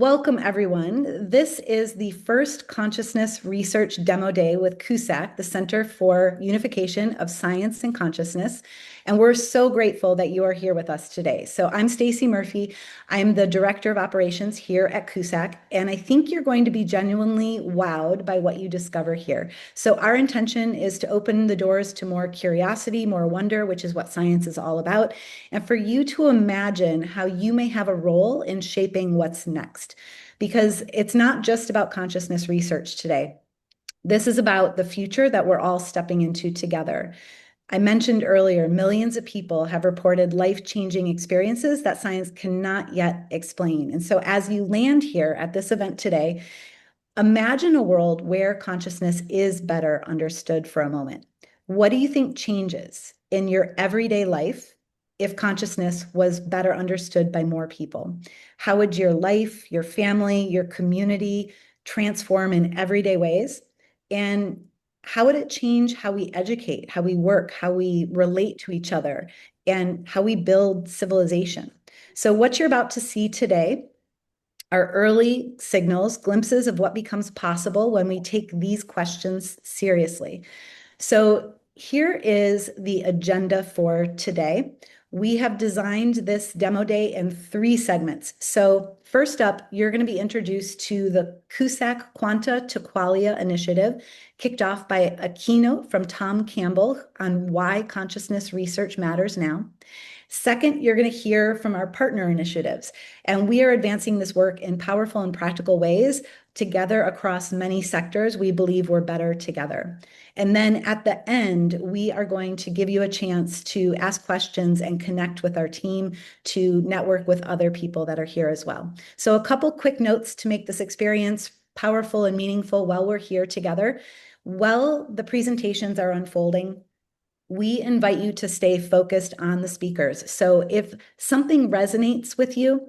Welcome, everyone. This is the first consciousness research demo day with CUSAC, the Center for Unification of Science and Consciousness. And we're so grateful that you are here with us today. So I'm Stacy Murphy. I'm the Director of Operations here at CUSAC, and I think you're going to be genuinely wowed by what you discover here. So our intention is to open the doors to more curiosity, more wonder, which is what science is all about, and for you to imagine how you may have a role in shaping what's next. Because it's not just about consciousness research today. This is about the future that we're all stepping into together. I mentioned earlier, millions of people have reported life-changing experiences that science cannot yet explain. And so as you land here at this event today, imagine a world where consciousness is better understood for a moment. What do you think changes in your everyday life if consciousness was better understood by more people? How would your life, your family, your community transform in everyday ways? And how would it change how we educate, how we work, how we relate to each other, and how we build civilization? So what you're about to see today are early signals, glimpses of what becomes possible when we take these questions seriously. So here is the agenda for today. We have designed this demo day in 3 segments. So first up, you're going to be introduced to the CUSAC Quanta to Qualia initiative, kicked off by a keynote from Tom Campbell on why consciousness research matters now. Second, you're going to hear from our partner initiatives, and we are advancing this work in powerful and practical ways together across many sectors. We believe we're better together. And then at the end, we are going to give you a chance to ask questions and connect with our team, to network with other people that are here as well. So a couple quick notes to make this experience powerful and meaningful while we're here together. While the presentations are unfolding, we invite you to stay focused on the speakers. So if something resonates with you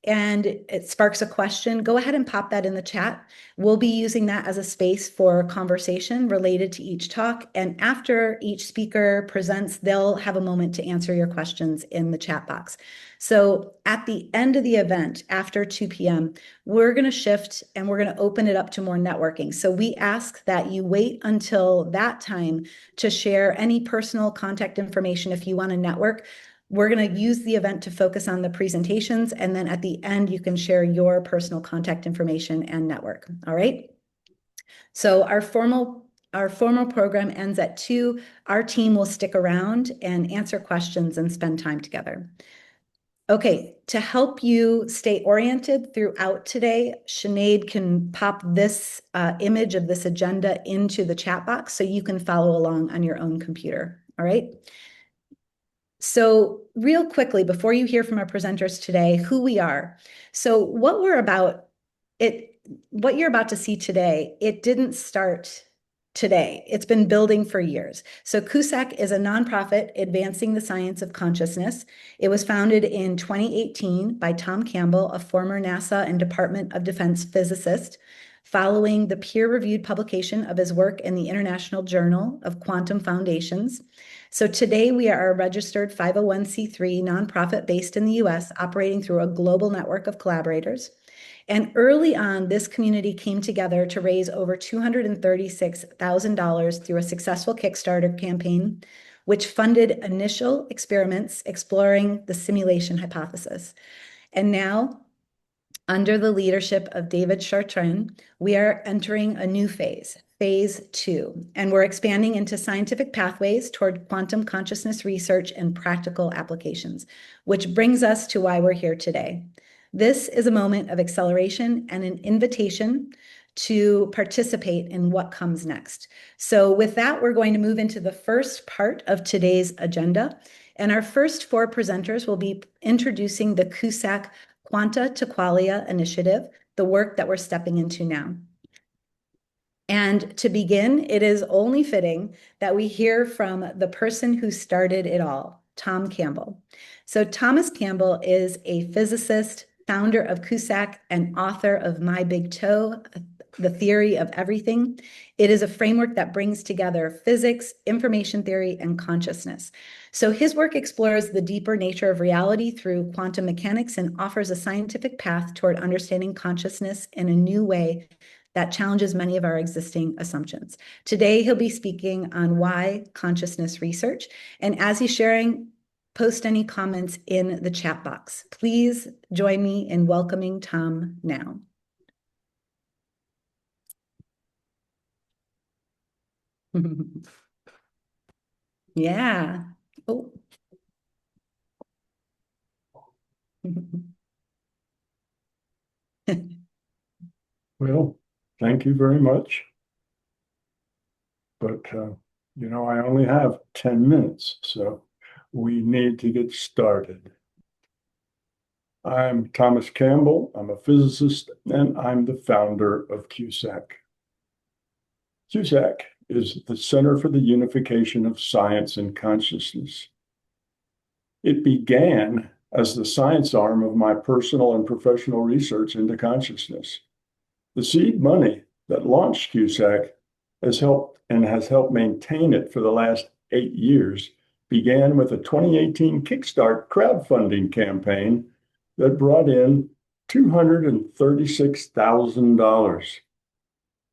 and it sparks a question, go ahead and pop that in the chat. We'll be using that as a space for conversation related to each talk. And after each speaker presents, they'll have a moment to answer your questions in the chat box. So at the end of the event, after 2 p.m., we're going to shift and we're going to open it up to more networking. So we ask that you wait until that time to share any personal contact information if you want to network. We're going to use the event to focus on the presentations, and then at the end, you can share your personal contact information and network. All right. So our formal program ends at 2. Our team will stick around and answer questions and spend time together. Okay, to help you stay oriented throughout today, Sinead can pop this image of this agenda into the chat box so you can follow along on your own computer. All right. So real quickly, before you hear from our presenters today, who we are. So what you're about to see today, it didn't start today. It's been building for years. So CUSAC is a nonprofit advancing the science of consciousness. It was founded in 2018 by Tom Campbell, a former NASA and Department of Defense physicist, following the peer-reviewed publication of his work in the International Journal of Quantum Foundations. So today we are a registered 501c3 nonprofit based in the US, operating through a global network of collaborators. And early on, this community came together to raise over $236,000 through a successful Kickstarter campaign, which funded initial experiments exploring the simulation hypothesis. And now, under the leadership of David Chartrand, we are entering a new phase, phase 2, and we're expanding into scientific pathways toward quantum consciousness research and practical applications, which brings us to why we're here today. This is a moment of acceleration and an invitation to participate in what comes next. So with that, we're going to move into the first part of today's agenda. And our first 4 presenters will be introducing the CUSAC Quanta to Qualia initiative, the work that we're stepping into now. And to begin, it is only fitting that we hear from the person who started it all, Tom Campbell. So Thomas Campbell is a physicist, founder of CUSAC, and author of My Big Toe, the theory of everything. It is a framework that brings together physics, information theory, and consciousness. So his work explores the deeper nature of reality through quantum mechanics and offers a scientific path toward understanding consciousness in a new way that challenges many of our existing assumptions. Today, he'll be speaking on why consciousness research. And as he's sharing, post any comments in the chat box. Please join me in welcoming Tom now. Yeah. Oh. Well, thank you very much. But, I only have 10 minutes, so we need to get started. I'm Thomas Campbell. I'm a physicist, and I'm the founder of CUSAC. CUSAC is the Center for the Unification of Science and Consciousness. It began as the science arm of my personal and professional research into consciousness. The seed money that launched CUSAC has helped maintain it for the last 8 years, began with a 2018 Kickstart crowdfunding campaign that brought in $236,000.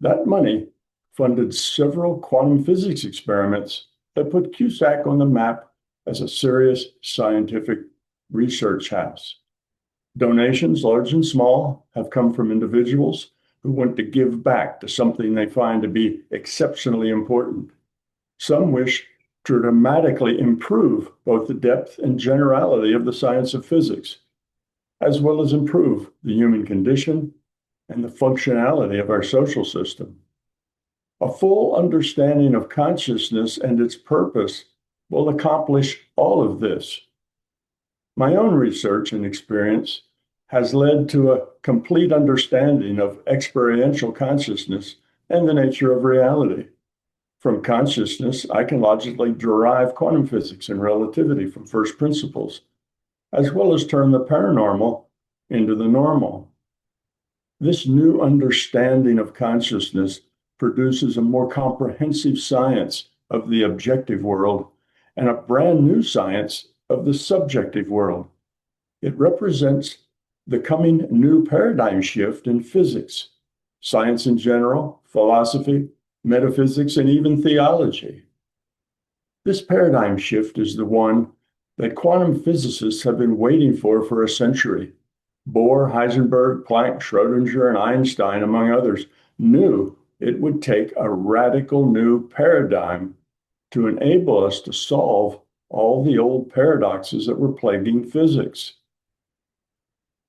That money funded several quantum physics experiments that put CUSAC on the map as a serious scientific research house. Donations, large and small, have come from individuals who want to give back to something they find to be exceptionally important. Some wish to dramatically improve both the depth and generality of the science of physics, as well as improve the human condition and the functionality of our social system. A full understanding of consciousness and its purpose will accomplish all of this. My own research and experience has led to a complete understanding of experiential consciousness and the nature of reality. From consciousness, I can logically derive quantum physics and relativity from first principles, as well as turn the paranormal into the normal. This new understanding of consciousness produces a more comprehensive science of the objective world and a brand new science of the subjective world. It represents the coming new paradigm shift in physics, science in general, philosophy, metaphysics, and even theology. This paradigm shift is the one that quantum physicists have been waiting for a century. Bohr, Heisenberg, Planck, Schrödinger, and Einstein, among others, knew it would take a radical new paradigm to enable us to solve all the old paradoxes that were plaguing physics.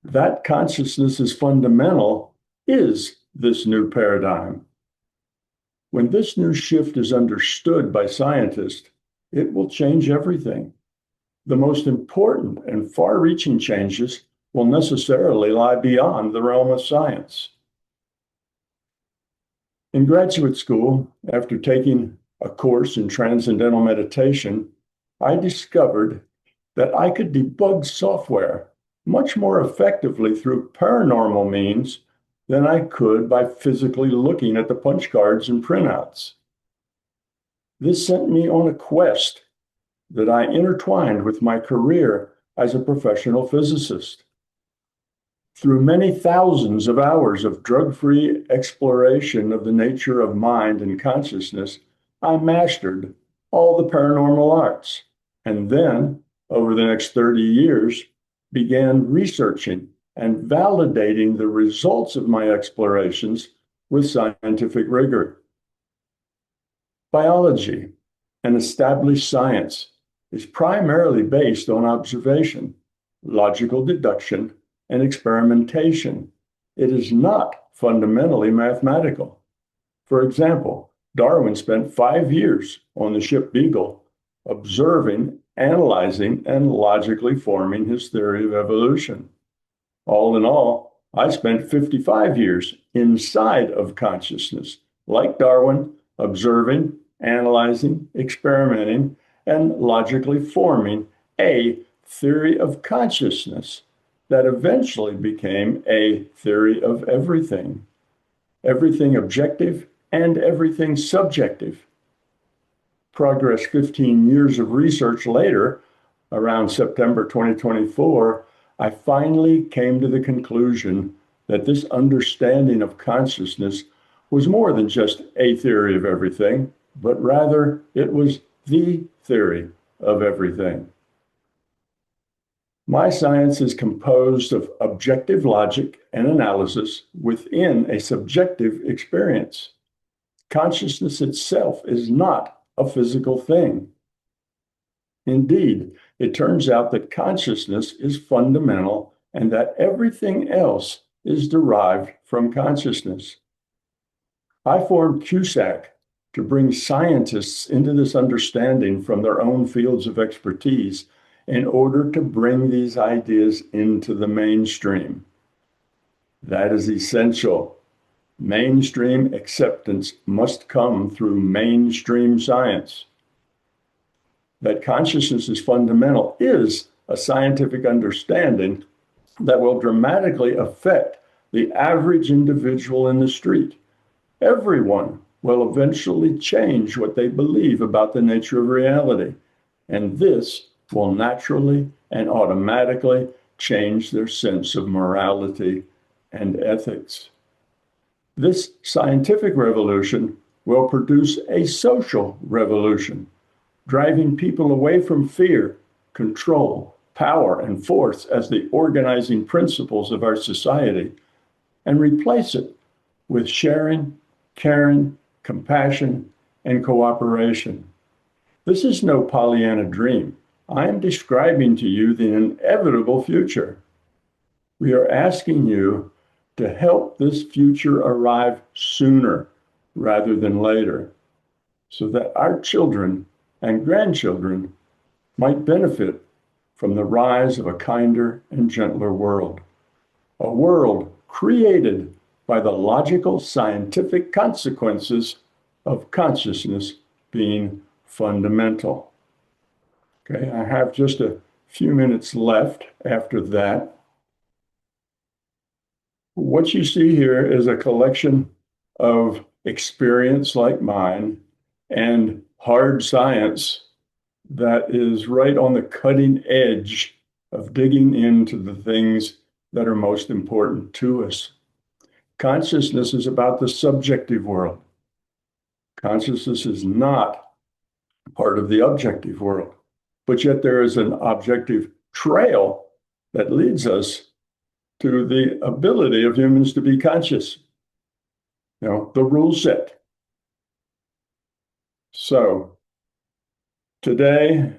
That consciousness is fundamental is this new paradigm. When this new shift is understood by scientists, it will change everything. The most important and far-reaching changes will necessarily lie beyond the realm of science. In graduate school, after taking a course in transcendental meditation, I discovered that I could debug software much more effectively through paranormal means than I could by physically looking at the punch cards and printouts. This sent me on a quest that I intertwined with my career as a professional physicist. Through many thousands of hours of drug-free exploration of the nature of mind and consciousness, I mastered all the paranormal arts, and then, over the next 30 years, began researching and validating the results of my explorations with scientific rigor. Biology, an established science, is primarily based on observation, logical deduction, and experimentation. It is not fundamentally mathematical. For example, Darwin spent 5 years on the ship Beagle, observing, analyzing, and logically forming his theory of evolution. All in all, I spent 55 years inside of consciousness, like Darwin, observing, analyzing, experimenting, and logically forming a theory of consciousness that eventually became a theory of everything. everything objective and everything subjective. Progress 15 years of research later, around September 2024, I finally came to the conclusion that this understanding of consciousness was more than just a theory of everything, but rather it was the theory of everything. My science is composed of objective logic and analysis within a subjective experience. Consciousness itself is not a physical thing. Indeed, it turns out that consciousness is fundamental and that everything else is derived from consciousness. I formed CUSAC to bring scientists into this understanding from their own fields of expertise in order to bring these ideas into the mainstream. That is essential. Mainstream acceptance must come through mainstream science. That consciousness is fundamental is a scientific understanding that will dramatically affect the average individual in the street. Everyone will eventually change what they believe about the nature of reality, and this will naturally and automatically change their sense of morality and ethics. This scientific revolution will produce a social revolution, driving people away from fear, control, power, and force as the organizing principles of our society, and replace it with sharing, caring, compassion, and cooperation. This is no Pollyanna dream. I am describing to you the inevitable future. We are asking you to help this future arrive sooner rather than later, so that our children and grandchildren might benefit from the rise of a kinder and gentler world, a world created by the logical scientific consequences of consciousness being fundamental. Okay, I have just a few minutes left after that. What you see here is a collection of experience like mine and hard science that is right on the cutting edge of digging into the things that are most important to us. Consciousness is about the subjective world. Consciousness is not part of the objective world, but yet there is an objective trail that leads us to the ability of humans to be conscious. You know, the rule set. So today,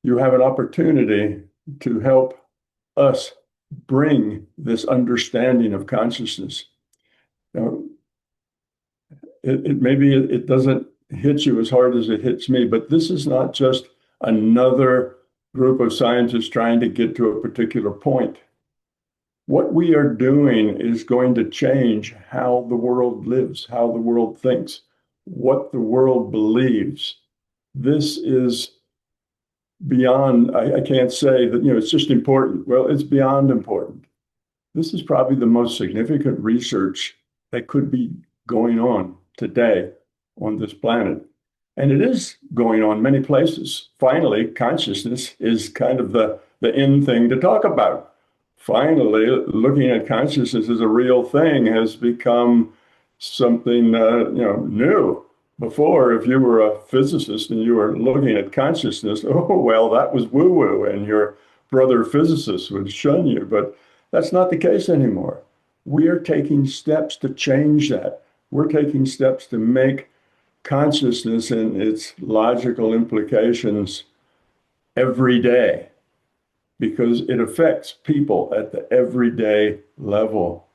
you have an opportunity to help us bring this understanding of consciousness. Now, maybe it doesn't hit you as hard as it hits me, but this is not just another group of scientists trying to get to a particular point. What we are doing is going to change how the world lives, how the world thinks, what the world believes. This is beyond, I can't say that, it's just important. Well, it's beyond important. This is probably the most significant research that could be going on today on this planet. And it is going on many places. Finally, consciousness is kind of the in thing to talk about. Finally, looking at consciousness as a real thing has become something new. Before, if you were a physicist and you were looking at consciousness, oh, well, that was woo-woo, and your brother physicist would shun you. But that's not the case anymore. We are taking steps to change that. We're taking steps to make consciousness and its logical implications every day, because it affects people at the everyday level.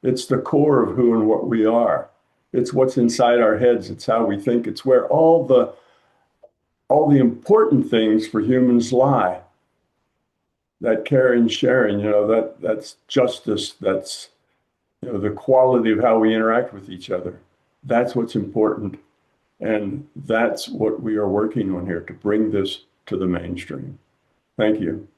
It's the core of who and what we are. It's what's inside our heads. It's how we think. It's where all the important things for humans lie. That caring, sharing, that's justice. That's, the quality of how we interact with each other. That's what's important. And that's what we are working on here, to bring this to the mainstream. Thank you.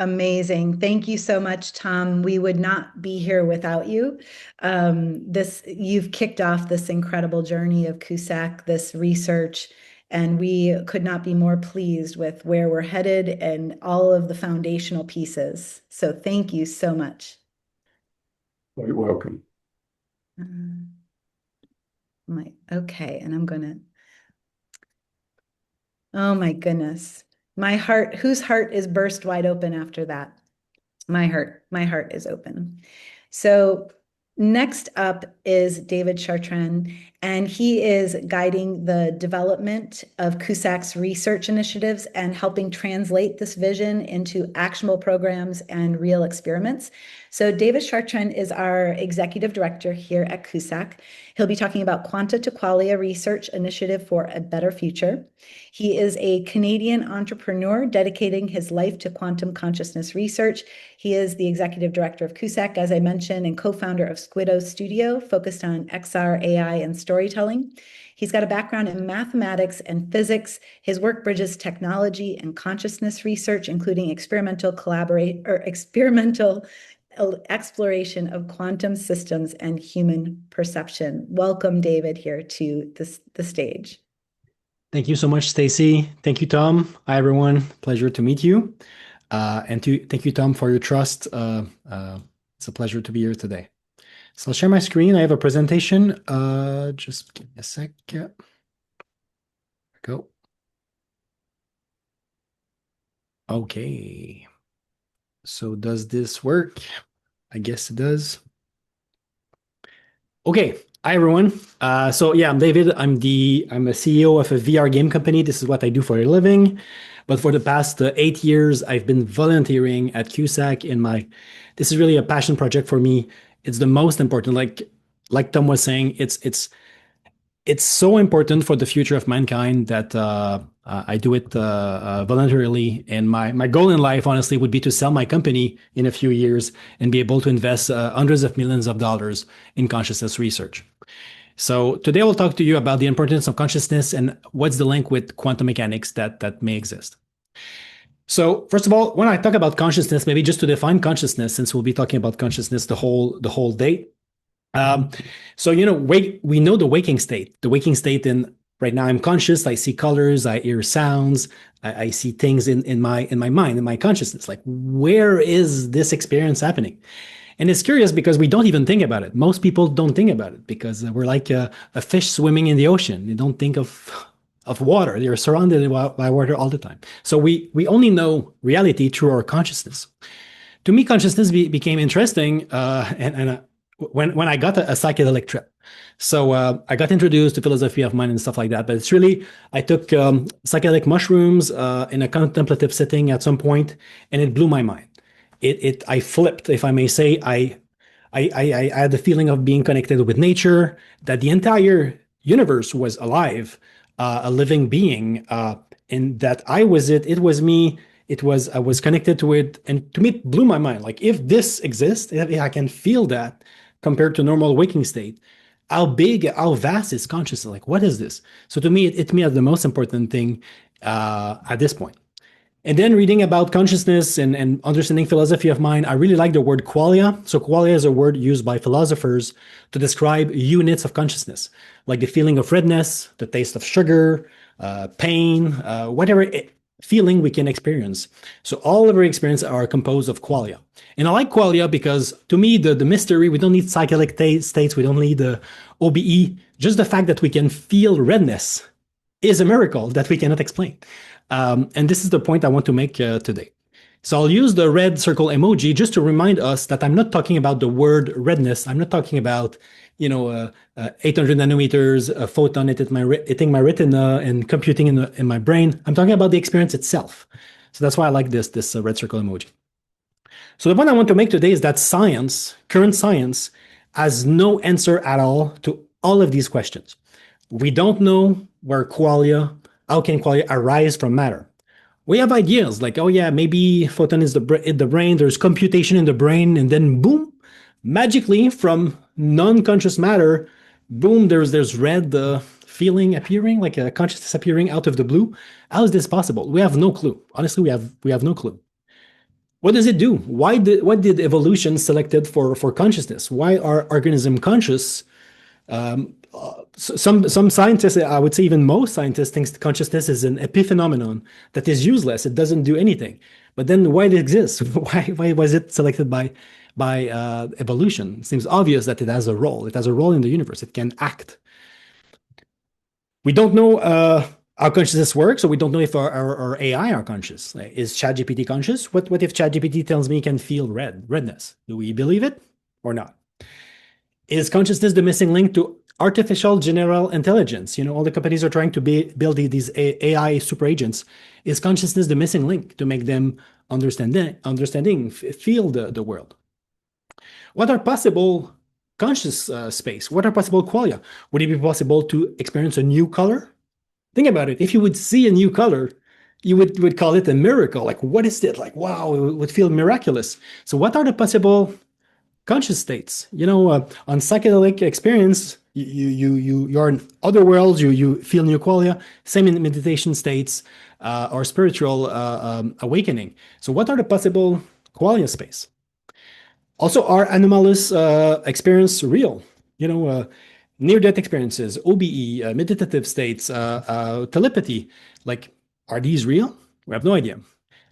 Amazing. Thank you so much, Tom. We would not be here without you. You've kicked off this incredible journey of CUSAC, this research, and we could not be more pleased with where we're headed and all of the foundational pieces. So thank you so much. Quite welcome. Okay, and I'm gonna, oh my goodness. My heart, whose heart is burst wide open after that? My heart is open. So next up is David Chartrand, and he is guiding the development of CUSAC's research initiatives and helping translate this vision into actionable programs and real experiments. So David Chartrand is our executive director here at CUSAC. He'll be talking about Quanta to Qualia Research Initiative for a Better Future. He is a Canadian entrepreneur dedicating his life to quantum consciousness research. He is the executive director of CUSAC, as I mentioned, and co-founder of Squiddo Studio, focused on XR, AI, and storytelling. He's got a background in mathematics and physics. His work bridges technology and consciousness research, including experimental exploration of quantum systems and human perception. Welcome, David, here to the stage. Thank you so much, Stacy. Thank you, Tom. Hi, everyone. Pleasure to meet you. Thank you, Tom, for your trust. It's a pleasure to be here today. So I'll share my screen. I have a presentation. Just give me a sec. There we go. Okay. So does this work? I guess it does. Okay. Hi, everyone. So yeah, I'm David. I'm a CEO of a VR game company. This is what I do for a living. But for the past 8 years, I've been volunteering at CUSAC this is really a passion project for me. It's the most important. Like Tom was saying, it's so important for the future of mankind that I do it voluntarily. And my goal in life, honestly, would be to sell my company in a few years and be able to invest hundreds of millions of dollars in consciousness research. So today we'll talk to you about the importance of consciousness and what's the link with quantum mechanics that may exist. So first of all, when I talk about consciousness, maybe just to define consciousness, since we'll be talking about consciousness the whole day. So we know the waking state. The waking state right now I'm conscious. I see colors. I hear sounds. I see things in my mind, in my consciousness. Like, where is this experience happening? And it's curious because we don't even think about it. Most people don't think about it because we're like a fish swimming in the ocean. They don't think of water. They're surrounded by water all the time. So we only know reality through our consciousness. To me, consciousness became interesting when I got a psychedelic trip. So I got introduced to philosophy of mind and stuff like that. But it's really, I took psychedelic mushrooms in a contemplative setting at some point, and it blew my mind. I flipped, if I may say. I had the feeling of being connected with nature, that the entire universe was alive, a living being, and that I was it was me. I was connected to it, and to me, it blew my mind. Like, if this exists, if I can feel that compared to normal waking state, how vast is consciousness? Like, what is this? So to me, it me as the most important thing at this point. And then reading about consciousness and understanding philosophy of mind, I really like the word qualia. So qualia is a word used by philosophers to describe units of consciousness, like the feeling of redness, the taste of sugar, pain, whatever feeling we can experience. So all of our experiences are composed of qualia. And I like qualia because, to me, the mystery, we don't need psychedelic states, we don't need the OBE. Just the fact that we can feel redness is a miracle that we cannot explain. And this is the point I want to make today. So I'll use the red circle emoji just to remind us that I'm not talking about the word redness. I'm not talking about 800 nanometers, a photon hitting my retina and computing in my brain. I'm talking about the experience itself. So that's why I like this red circle emoji. So the point I want to make today is that current science, has no answer at all to all of these questions. We don't know how can qualia arise from matter. We have ideas like, oh yeah, maybe photon is in the brain, there's computation in the brain, and then boom, magically from non-conscious matter, boom, there's red feeling appearing, like a consciousness appearing out of the blue. How is this possible? We have no clue. Honestly, we have no clue. What does it do? What did evolution selected for consciousness? Why are organisms conscious? Some scientists, I would say even most scientists, think consciousness is an epiphenomenon that is useless. It doesn't do anything. But then why it exists? Why was it selected by evolution? It seems obvious that it has a role. It has a role in the universe. It can act. We don't know how consciousness works, so we don't know if our AI are conscious. Like, is ChatGPT conscious? What if ChatGPT tells me it can feel redness? Do we believe it or not? Is consciousness the missing link to artificial general intelligence? All the companies are trying to build these AI super agents. Is consciousness the missing link to make them feel the world? What are possible conscious space? What are possible qualia? Would it be possible to experience a new color? Think about it. If you would see a new color, you would call it a miracle. Like, what is it? Like, wow, it would feel miraculous. So what are the possible conscious states? On psychedelic experience, you're in other worlds, you feel new qualia, same in meditation states or spiritual awakening. So what are the possible qualia space? Also, are anomalous experience real? Near-death experiences, OBE, meditative states, telepathy, like, are these real? We have no idea.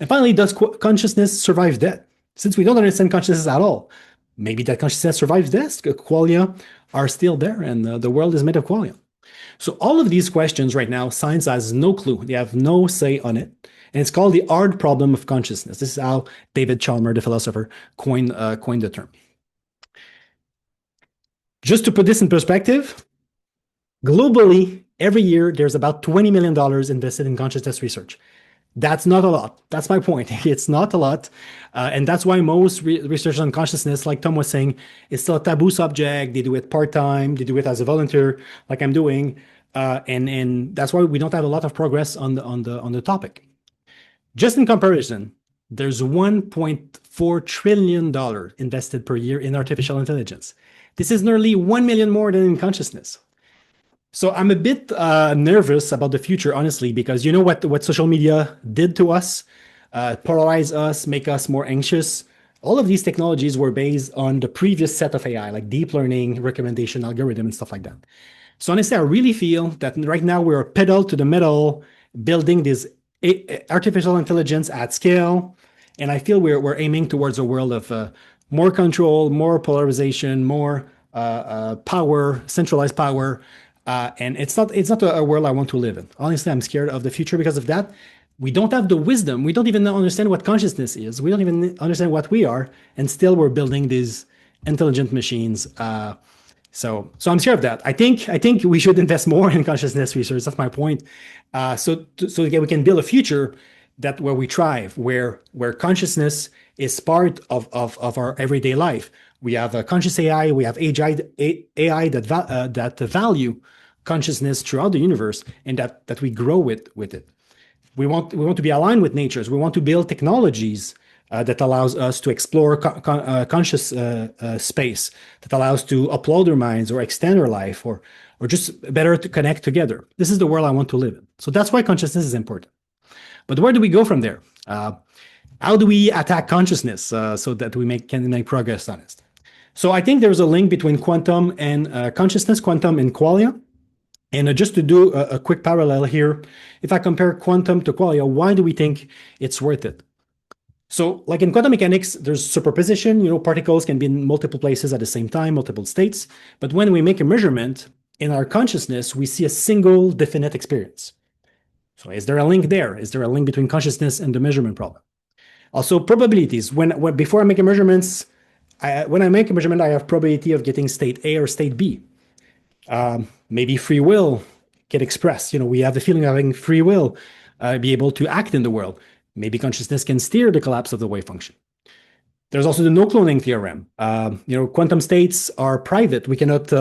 And finally, does consciousness survive death? Since we don't understand consciousness at all, maybe that consciousness survives death. Qualia are still there, and the world is made of qualia. So all of these questions right now, science has no clue. They have no say on it. And it's called the hard problem of consciousness. This is how David Chalmers, the philosopher, coined the term. Just to put this in perspective, globally, every year, there's about $20 million invested in consciousness research. That's not a lot. That's my point. It's not a lot. And that's why most research on consciousness, like Tom was saying, is still a taboo subject. They do it part-time. They do it as a volunteer, like I'm doing. And that's why we don't have a lot of progress on the topic. Just in comparison, there's $1.4 trillion invested per year in artificial intelligence. This is nearly 1 million more than in consciousness. So I'm a bit nervous about the future, honestly, because you know what social media did to us, polarize us, make us more anxious. All of these technologies were based on the previous set of AI, like deep learning, recommendation algorithm, and stuff like that. So honestly, I really feel that right now we're pedal to the metal, building this artificial intelligence at scale. And I feel we're aiming towards a world of more control, more polarization, more power, centralized power. And it's not a world I want to live in. Honestly, I'm scared of the future because of that. We don't have the wisdom. We don't even understand what consciousness is. We don't even understand what we are. And still we're building these intelligent machines. So I'm scared of that. I think we should invest more in consciousness research. That's my point. So we can build a future where we thrive, where consciousness is part of our everyday life. We have a conscious AI. We have AI that value consciousness throughout the universe, and that we grow with it. We want to be aligned with nature. We want to build technologies that allows us to explore conscious space, that allows to upload our minds or extend our life, or just better to connect together. This is the world I want to live in. So that's why consciousness is important. But where do we go from there? How do we attack consciousness so that we can make progress on it? So I think there's a link between quantum and consciousness, quantum and qualia. And just to do a quick parallel here, if I compare quantum to qualia, why do we think it's worth it? So like in quantum mechanics, there's superposition. Particles can be in multiple places at the same time, multiple states. But when we make a measurement in our consciousness, we see a single definite experience. So is there a link there? Is there a link between consciousness and the measurement problem? Also, probabilities. Before I make a measurement, I have probability of getting state A or state B. Maybe free will get expressed. We have the feeling of having free will, be able to act in the world. Maybe consciousness can steer the collapse of the wave function. There's also the no-cloning theorem. Quantum states are private. We cannot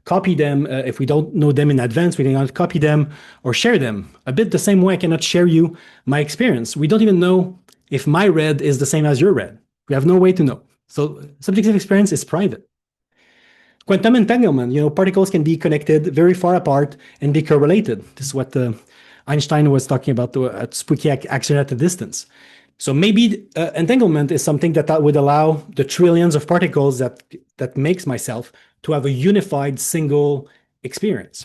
copy them if we don't know them in advance. We cannot copy them or share them. A bit the same way I cannot share you my experience. We don't even know if my red is the same as your red. We have no way to know. So subjective experience is private. Quantum entanglement, particles can be connected very far apart and be correlated. This is what Einstein was talking about, spooky action at a distance. So maybe entanglement is something that would allow the trillions of particles that makes myself to have a unified single experience.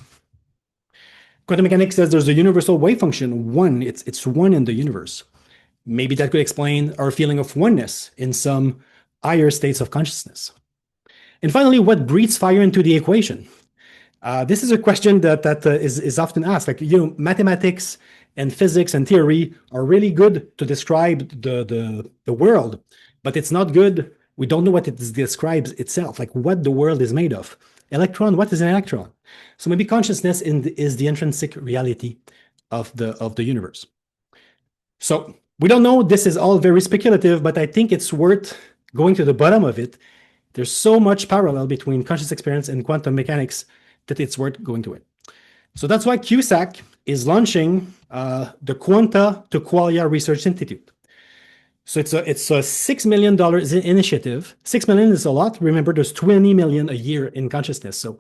Quantum mechanics says there's a universal wave function, one. It's one in the universe. Maybe that could explain our feeling of oneness in some higher states of consciousness. And finally, what breathes fire into the equation? This is a question that is often asked. Like, mathematics and physics and theory are really good to describe the world, but it's not good. We don't know what it describes itself, like what the world is made of. Electron, what is an electron? So maybe consciousness is the intrinsic reality of the universe. So we don't know. This is all very speculative, but I think it's worth going to the bottom of it. There's so much parallel between conscious experience and quantum mechanics that it's worth going to it. So that's why CUSAC is launching the Quanta to Qualia Research Institute. So it's a $6 million initiative. $6 million is a lot. Remember, there's 20 million a year in consciousness. So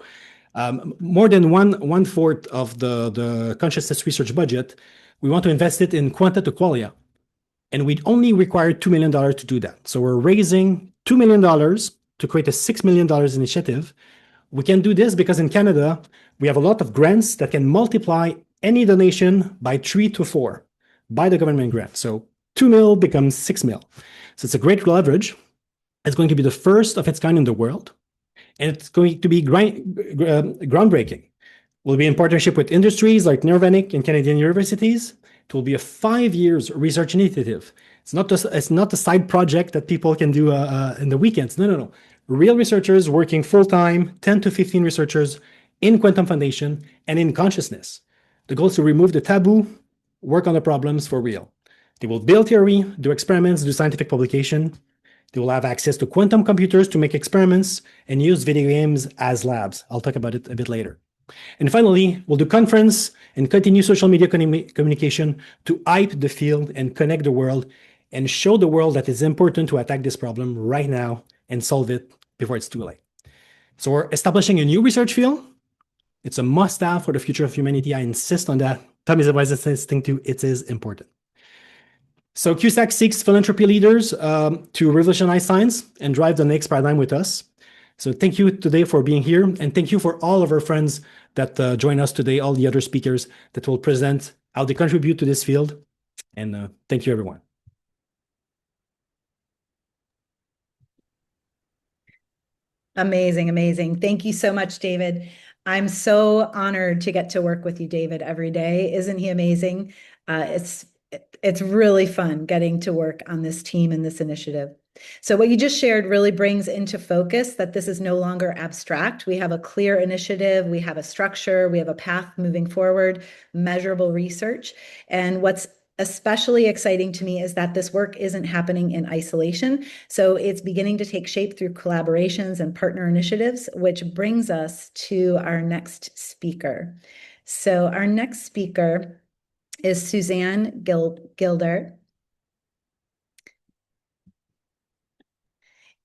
more than one fourth of the consciousness research budget, we want to invest it in Quanta to Qualia. And we only require $2 million to do that. So we're raising $2 million to create a $6 million initiative. We can do this because in Canada, we have a lot of grants that can multiply any donation by 3 to 4 by the government grant. So 2 mil becomes 6 mil. So it's a great leverage. It's going to be the first of its kind in the world. And it's going to be groundbreaking. We'll be in partnership with industries like Nirvanic and Canadian universities. It will be a 5 years research initiative. It's not a side project that people can do in the weekends. No. Real researchers working full-time, 10 to 15 researchers in quantum foundation and in consciousness. The goal is to remove the taboo, work on the problems for real. They will build theory, do experiments, do scientific publication. They will have access to quantum computers to make experiments and use video games as labs. I'll talk about it a bit later. And finally, we'll do conference and continue social media communication to hype the field and connect the world and show the world that it's important to attack this problem right now and solve it before it's too late. So we're establishing a new research field. It's a must-have for the future of humanity. I insist on that. Tom is insisting too. It is important. So CUSAC seeks philanthropy leaders to revolutionize science and drive the next paradigm with us. So thank you today for being here. And thank you for all of our friends that join us today, all the other speakers that will present how they contribute to this field. And thank you, everyone. Amazing, amazing. Thank you so much, David. I'm so honored to get to work with you, David, every day. Isn't he amazing? It's really fun getting to work on this team and this initiative. So what you just shared really brings into focus that this is no longer abstract. We have a clear initiative, we have a structure, we have a path moving forward, measurable research. And what's especially exciting to me is that this work isn't happening in isolation. So it's beginning to take shape through collaborations and partner initiatives, which brings us to our next speaker. So our next speaker is Suzanne Gilder.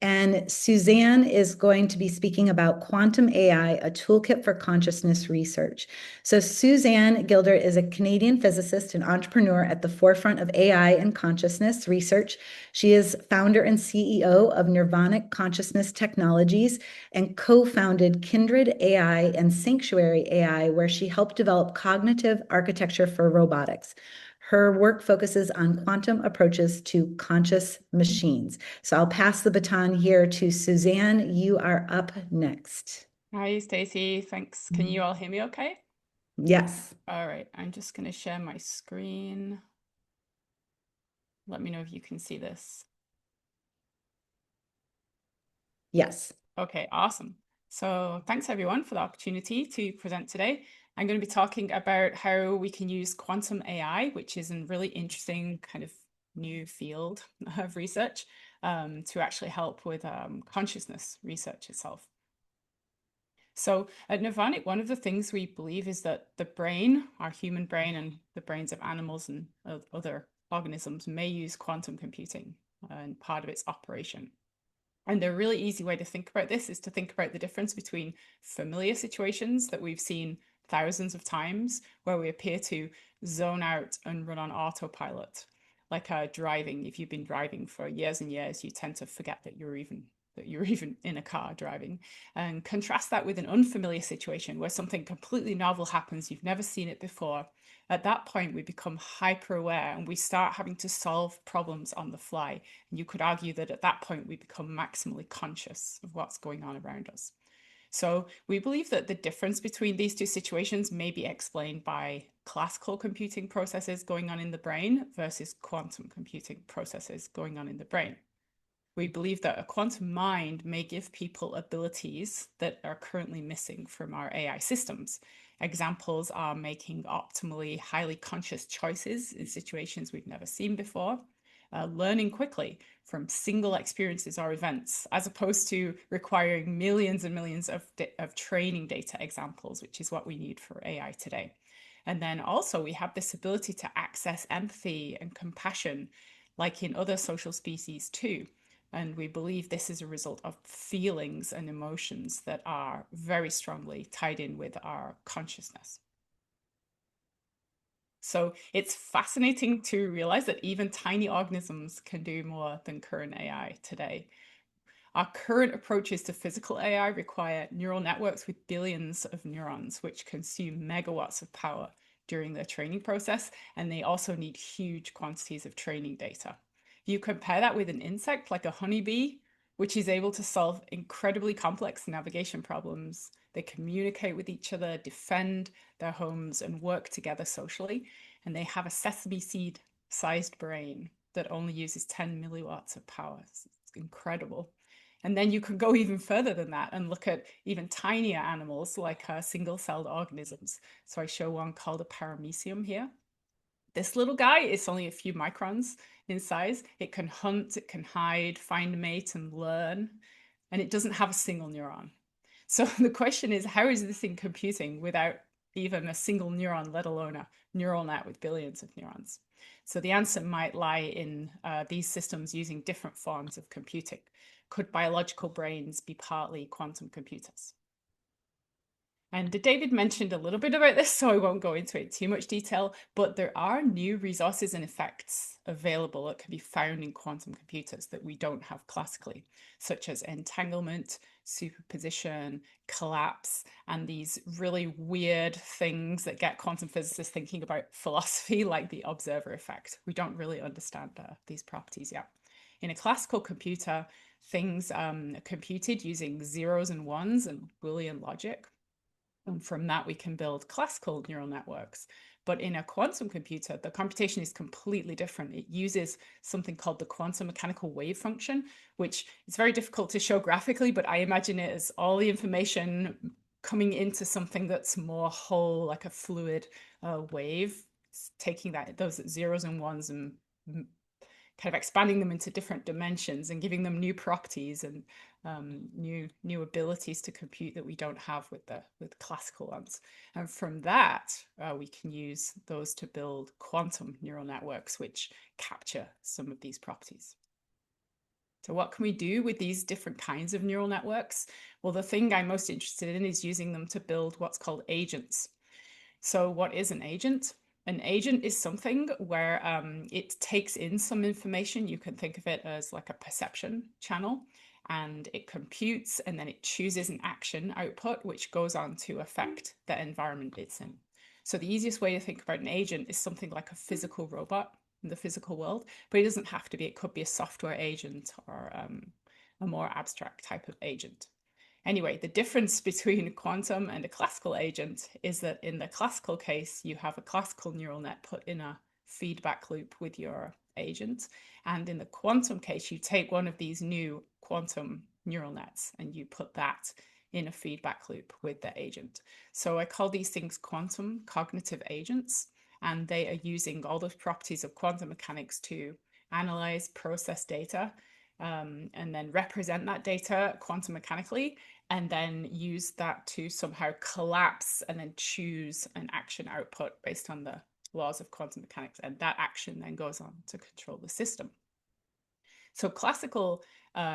And Suzanne is going to be speaking about Quantum AI, a toolkit for consciousness research. So Suzanne Gilder is a Canadian physicist and entrepreneur at the forefront of AI and consciousness research. She is founder and CEO of Nirvanic Consciousness Technologies and co-founded Kindred AI and Sanctuary AI, where she helped develop cognitive architecture for robotics. Her work focuses on quantum approaches to conscious machines. So I'll pass the baton here to Suzanne. You are up next. Hi, Stacey. Thanks. Can you all hear me okay? Yes. All right. I'm just going to share my screen. Let me know if you can see this. Yes. Okay, awesome. So thanks everyone for the opportunity to present today. I'm going to be talking about how we can use quantum AI, which is a really interesting kind of new field of research, to actually help with consciousness research itself. So at Nirvanic, one of the things we believe is that the brain, our human brain and the brains of animals and other organisms may use quantum computing in part of its operation. And a really easy way to think about this is to think about the difference between familiar situations that we've seen thousands of times where we appear to zone out and run on autopilot, like driving. If you've been driving for years and years, you tend to forget that you're even in a car driving. And contrast that with an unfamiliar situation where something completely novel happens, you've never seen it before. At that point, we become hyper aware and we start having to solve problems on the fly. And you could argue that at that point, we become maximally conscious of what's going on around us. So we believe that the difference between these two situations may be explained by classical computing processes going on in the brain versus quantum computing processes going on in the brain. We believe that a quantum mind may give people abilities that are currently missing from our AI systems. Examples are making optimally highly conscious choices in situations we've never seen before, learning quickly from single experiences or events, as opposed to requiring millions and millions of training data examples, which is what we need for AI today. And then also we have this ability to access empathy and compassion, like in other social species too. And we believe this is a result of feelings and emotions that are very strongly tied in with our consciousness. So it's fascinating to realize that even tiny organisms can do more than current AI today. Our current approaches to physical AI require neural networks with billions of neurons, which consume megawatts of power during the training process, and they also need huge quantities of training data. If you compare that with an insect like a honeybee, which is able to solve incredibly complex navigation problems, they communicate with each other, defend their homes, and work together socially, and they have a sesame seed-sized brain that only uses 10 milliwatts of power. It's incredible. And then you can go even further than that and look at even tinier animals like single-celled organisms. So I show one called a paramecium here. This little guy is only a few microns in size. It can hunt, it can hide, find a mate, and learn. And it doesn't have a single neuron. So the question is, how is this thing computing without even a single neuron, let alone a neural net with billions of neurons? So the answer might lie in these systems using different forms of computing. Could biological brains be partly quantum computers? And David mentioned a little bit about this, so I won't go into it too much detail, but there are new resources and effects available that can be found in quantum computers that we don't have classically, such as entanglement, superposition, collapse, and these really weird things that get quantum physicists thinking about philosophy, like the observer effect. We don't really understand these properties yet. In a classical computer, things are computed using zeros and ones and Boolean logic. And from that, we can build classical neural networks. But in a quantum computer, the computation is completely different. It uses something called the quantum mechanical wave function, which is very difficult to show graphically, but I imagine it as all the information coming into something that's more whole, like a fluid wave, taking those zeros and ones and kind of expanding them into different dimensions and giving them new properties and new abilities to compute that we don't have with classical ones. And from that, we can use those to build quantum neural networks, which capture some of these properties. So what can we do with these different kinds of neural networks? Well, the thing I'm most interested in is using them to build what's called agents. So what is an agent? An agent is something where it takes in some information. You can think of it as like a perception channel, and it computes and then it chooses an action output, which goes on to affect the environment it's in. So the easiest way to think about an agent is something like a physical robot in the physical world, but it doesn't have to be. It could be a software agent or a more abstract type of agent. Anyway, the difference between a quantum and a classical agent is that in the classical case, you have a classical neural net put in a feedback loop with your agent. And in the quantum case, you take one of these new quantum neural nets and you put that in a feedback loop with the agent. So I call these things quantum cognitive agents, and they are using all those properties of quantum mechanics to analyze, process data, and then represent that data quantum mechanically, and then use that to somehow collapse and then choose an action output based on the laws of quantum mechanics. And that action then goes on to control the system. So classical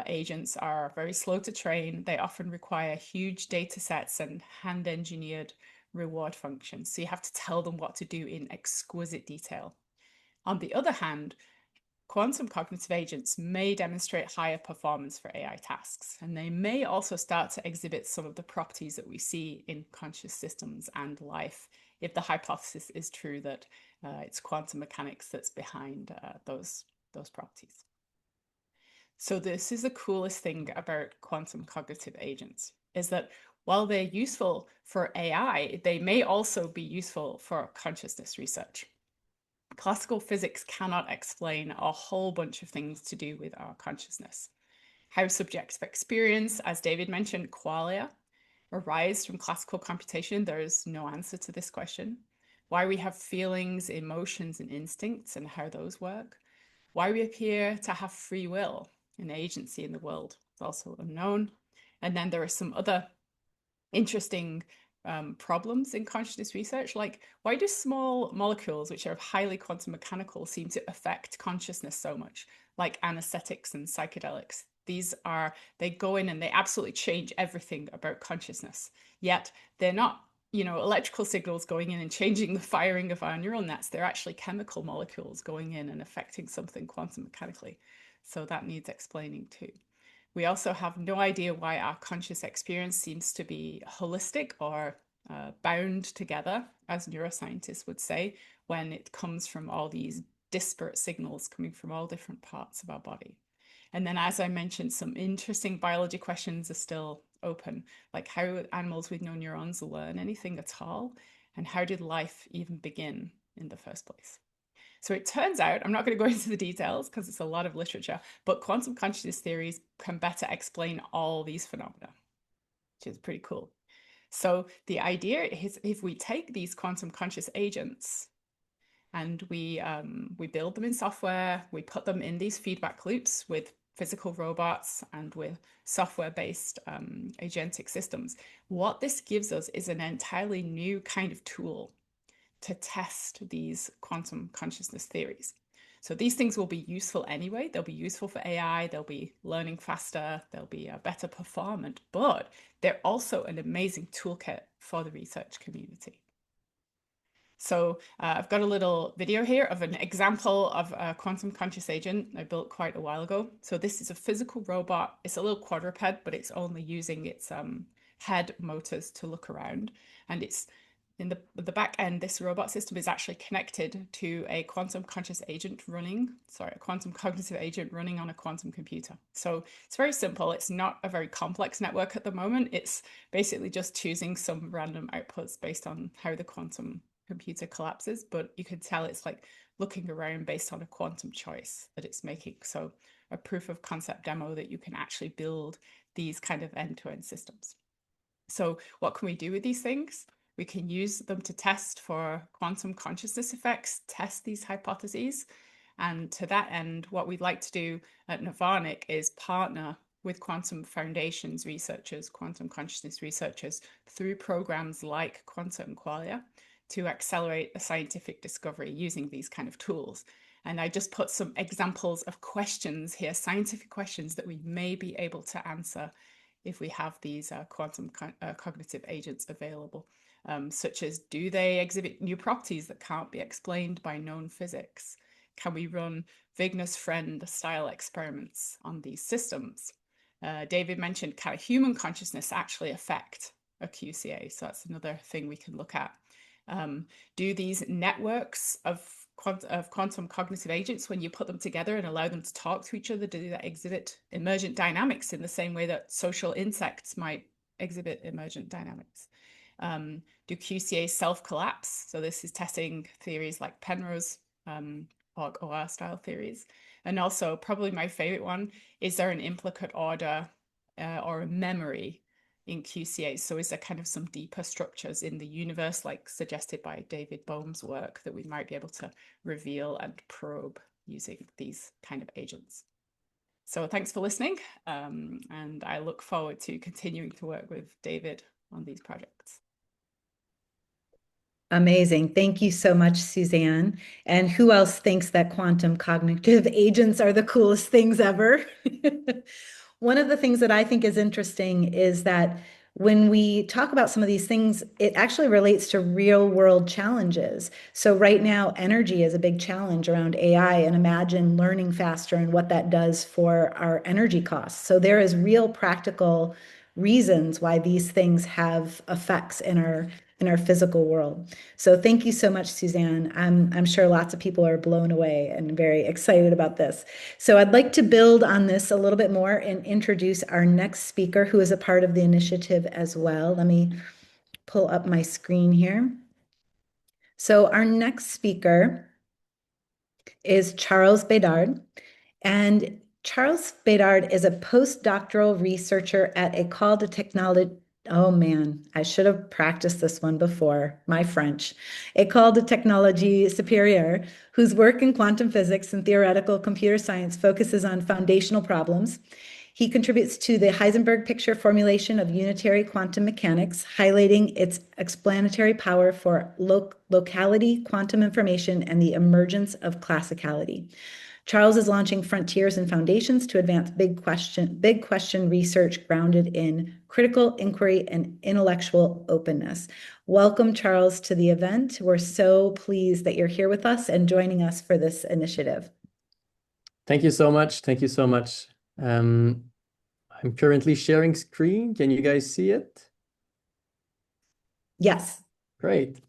agents are very slow to train. They often require huge data sets and hand-engineered reward functions. So you have to tell them what to do in exquisite detail. On the other hand, quantum cognitive agents may demonstrate higher performance for AI tasks, and they may also start to exhibit some of the properties that we see in conscious systems and life, if the hypothesis is true that it's quantum mechanics that's behind those properties. So this is the coolest thing about quantum cognitive agents, is that while they're useful for AI, they may also be useful for consciousness research. Classical physics cannot explain a whole bunch of things to do with our consciousness. How subjective experience, as David mentioned, qualia, arise from classical computation, there is no answer to this question. Why we have feelings, emotions, and instincts, and how those work. Why we appear to have free will and agency in the world is also unknown. And then there are some other interesting problems in consciousness research, like why do small molecules, which are highly quantum mechanical, seem to affect consciousness so much, like anesthetics and psychedelics? They go in and they absolutely change everything about consciousness, yet they're not, electrical signals going in and changing the firing of our neural nets. They're actually chemical molecules going in and affecting something quantum mechanically. So that needs explaining too. We also have no idea why our conscious experience seems to be holistic or bound together, as neuroscientists would say, when it comes from all these disparate signals coming from all different parts of our body. And then, as I mentioned, some interesting biology questions are still open, like how animals with no neurons learn anything at all, and how did life even begin in the first place? So it turns out, I'm not going to go into the details because it's a lot of literature, but quantum consciousness theories can better explain all these phenomena, which is pretty cool. So the idea is, if we take these quantum conscious agents and we build them in software, we put them in these feedback loops with physical robots and with software-based agentic systems, what this gives us is an entirely new kind of tool to test these quantum consciousness theories. So these things will be useful anyway. They'll be useful for AI. They'll be learning faster. They'll be better performant, but they're also an amazing toolkit for the research community. So I've got a little video here of an example of a quantum conscious agent I built quite a while ago. So this is a physical robot. It's a little quadruped, but it's only using its head motors to look around. And it's in the back end, this robot system is actually connected to a quantum conscious agent a quantum cognitive agent running on a quantum computer. So it's very simple. It's not a very complex network at the moment. It's basically just choosing some random outputs based on how the quantum computer collapses, but you can tell it's like looking around based on a quantum choice that it's making. So a proof of concept demo that you can actually build these kind of end-to-end systems. So what can we do with these things? We can use them to test for quantum consciousness effects, test these hypotheses. And to that end, what we'd like to do at Nirvanic is partner with quantum foundations researchers, quantum consciousness researchers, through programs like Quantum Qualia to accelerate the scientific discovery using these kind of tools. And I just put some examples of questions here, scientific questions that we may be able to answer if we have these quantum cognitive agents available. Such as, do they exhibit new properties that can't be explained by known physics? Can we run Wigner's friend style experiments on these systems? David mentioned, can a human consciousness actually affect a QCA? So that's another thing we can look at. Do these networks of quantum cognitive agents, when you put them together and allow them to talk to each other, do they exhibit emergent dynamics in the same way that social insects might exhibit emergent dynamics? Do QCAs self-collapse? So this is testing theories like Penrose OR style theories. And also, probably my favorite one, is there an implicate order or a memory in QCAs? So is there kind of some deeper structures in the universe, like suggested by David Bohm's work, that we might be able to reveal and probe using these kind of agents? So thanks for listening. And I look forward to continuing to work with David on these projects. Amazing. Thank you so much, Suzanne. And who else thinks that quantum cognitive agents are the coolest things ever? One of the things that I think is interesting is that when we talk about some of these things, it actually relates to real world challenges. So right now, energy is a big challenge around AI, and imagine learning faster and what that does for our energy costs. So there is real practical reasons why these things have effects in our physical world. So thank you so much, Suzanne. I'm sure lots of people are blown away and very excited about this. So I'd like to build on this a little bit more and introduce our next speaker, who is a part of the initiative as well. Let me pull up my screen here. So our next speaker is Charles Bedard. And Charles Bedard is a postdoctoral researcher at École de Technologie. Oh man, I should have practiced this one before, my French. École de Technologie Supérieure, whose work in quantum physics and theoretical computer science focuses on foundational problems. He contributes to the Heisenberg picture formulation of unitary quantum mechanics, highlighting its explanatory power for locality, quantum information, and the emergence of classicality. Charles is launching Frontiers and Foundations to advance big question research grounded in critical inquiry and intellectual openness. Welcome, Charles, to the event. We're so pleased that you're here with us and joining us for this initiative. Thank you so much. Thank you so much. I'm currently sharing screen. Can you guys see it? Yes. Great.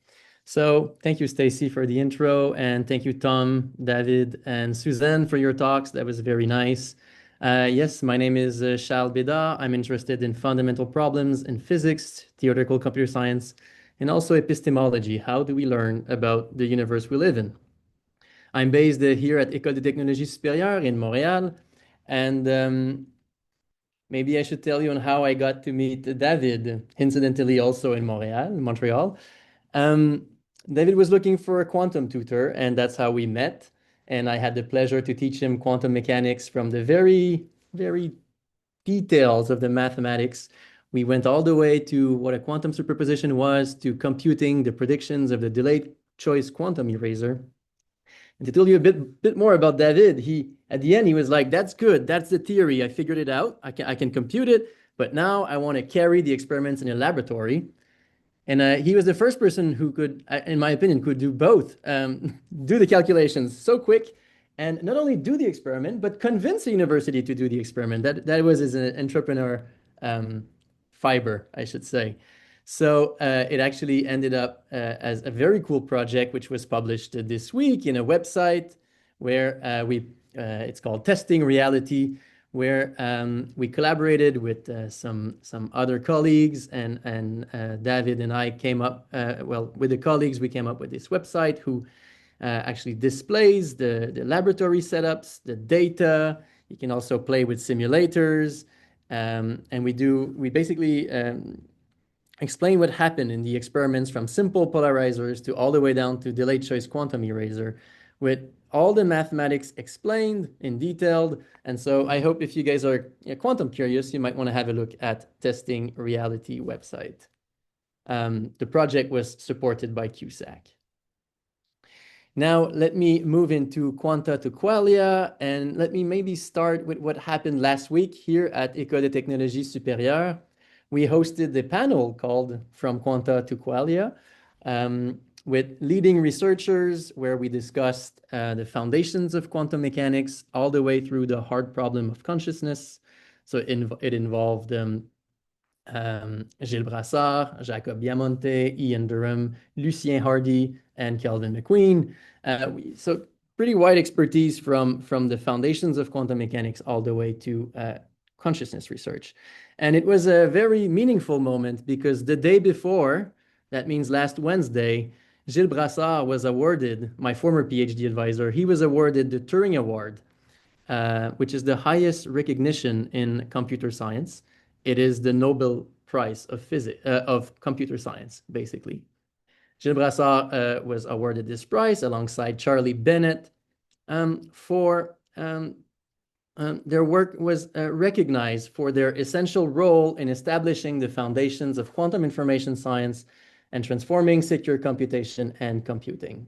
So thank you, Stacy, for the intro, and thank you, Tom, David, and Suzanne for your talks. That was very nice. Yes, my name is Charles Bédard. I'm interested in fundamental problems in physics, theoretical computer science, and also epistemology. How do we learn about the universe we live in? I'm based here at École de Technologie Supérieure in Montréal, and maybe I should tell you on how I got to meet David, incidentally also in Montreal. David was looking for a quantum tutor, and that's how we met. And I had the pleasure to teach him quantum mechanics from the very, very details of the mathematics. We went all the way to what a quantum superposition was, to computing the predictions of the delayed choice quantum eraser. And to tell you a bit more about David, at the end, he was like, that's good. That's the theory. I figured it out. I can compute it. But now I want to carry the experiments in a laboratory. And he was the first person who could, in my opinion, could do both, do the calculations so quick, and not only do the experiment, but convince the university to do the experiment. That was his entrepreneur fiber, I should say. So it actually ended up as a very cool project, which was published this week in a website where it's called Testing Reality, where we collaborated with some other colleagues, and David and I came up, with the colleagues, we came up with this website who actually displays the laboratory setups, the data. You can also play with simulators, and we basically explain what happened in the experiments from simple polarizers to all the way down to delayed choice quantum eraser, with all the mathematics explained in detail. And so I hope if you guys are quantum curious, you might want to have a look at Testing Reality website. The project was supported by CUSAC. Now, let me move into Quanta to Qualia, and let me maybe start with what happened last week here at École de Technologie Supérieure. We hosted the panel called From Quanta to Qualia, with leading researchers, where we discussed the foundations of quantum mechanics all the way through the hard problem of consciousness. So it involved Gilles Brassard, Jacob Diamante, Ian Durham, Lucien Hardy, and Kelvin McQueen. So pretty wide expertise from the foundations of quantum mechanics all the way to consciousness research. And it was a very meaningful moment because the day before, that means last Wednesday, Gilles Brassard was awarded, my former PhD advisor, he was awarded the Turing Award, which is the highest recognition in computer science. It is the Nobel Prize of computer science, basically. Gilles Brassard was awarded this prize alongside Charlie Bennett for their work was recognized for their essential role in establishing the foundations of quantum information science and transforming secure computation and computing.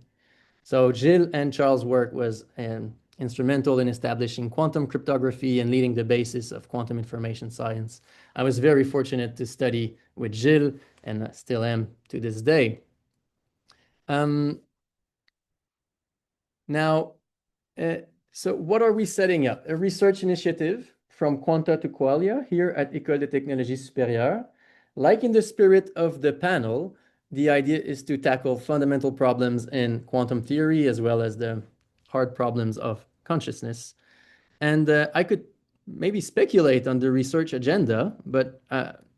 So Gilles and Charles' work was instrumental in establishing quantum cryptography and leading the basis of quantum information science. I was very fortunate to study with Gilles, and I still am to this day. Now, so what are we setting up? A research initiative from Quanta to Qualia here at École de Technologie Supérieure. Like in the spirit of the panel, the idea is to tackle fundamental problems in quantum theory as well as the hard problems of consciousness. And I could maybe speculate on the research agenda, but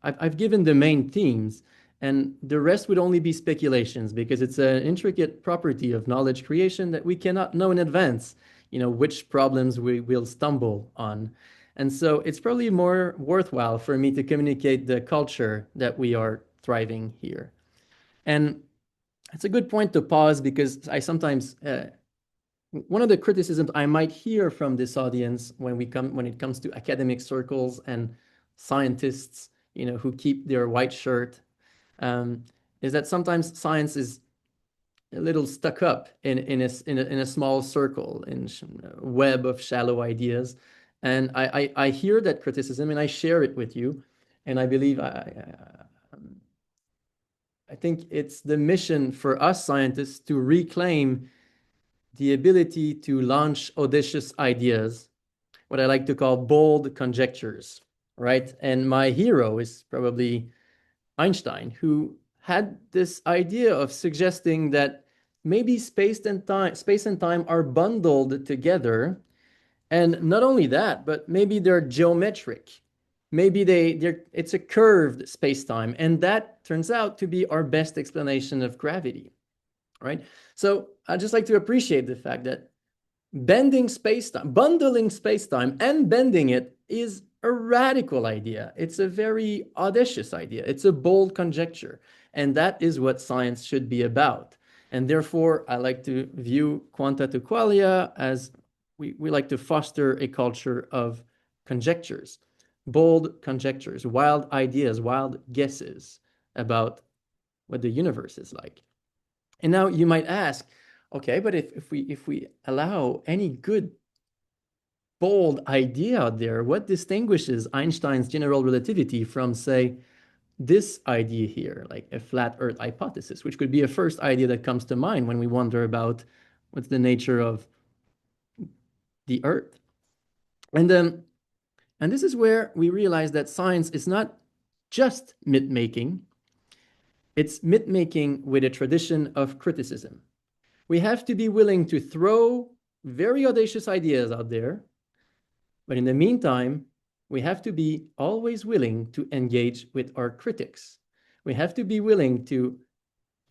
I've given the main themes, and the rest would only be speculations because it's an intricate property of knowledge creation that we cannot know in advance, which problems we will stumble on. And so it's probably more worthwhile for me to communicate the culture that we are thriving here. And it's a good point to pause because I sometimes, one of the criticisms I might hear from this audience when it comes to academic circles and scientists, who keep their white shirt, is that sometimes science is a little stuck up in a small circle, in a web of shallow ideas. And I hear that criticism and I share it with you. And I believe I think it's the mission for us scientists to reclaim the ability to launch audacious ideas, what I like to call bold conjectures, right? And my hero is probably Einstein, who had this idea of suggesting that maybe space and time are bundled together. And not only that, but maybe they're geometric. Maybe it's a curved space-time, and that turns out to be our best explanation of gravity, right? So I just like to appreciate the fact that bending space-time, bundling space-time and bending it is a radical idea. It's a very audacious idea. It's a bold conjecture, and that is what science should be about. And therefore, I like to view Quanta to Qualia as we like to foster a culture of conjectures, bold conjectures, wild ideas, wild guesses about what the universe is like. And now you might ask, okay, but if we allow any good, bold idea out there, what distinguishes Einstein's general relativity from, say, this idea here, like a flat Earth hypothesis, which could be a first idea that comes to mind when we wonder about what's the nature of the Earth. And this is where we realize that science is not just myth-making. It's myth-making with a tradition of criticism. We have to be willing to throw very audacious ideas out there, but in the meantime, we have to be always willing to engage with our critics. We have to be willing to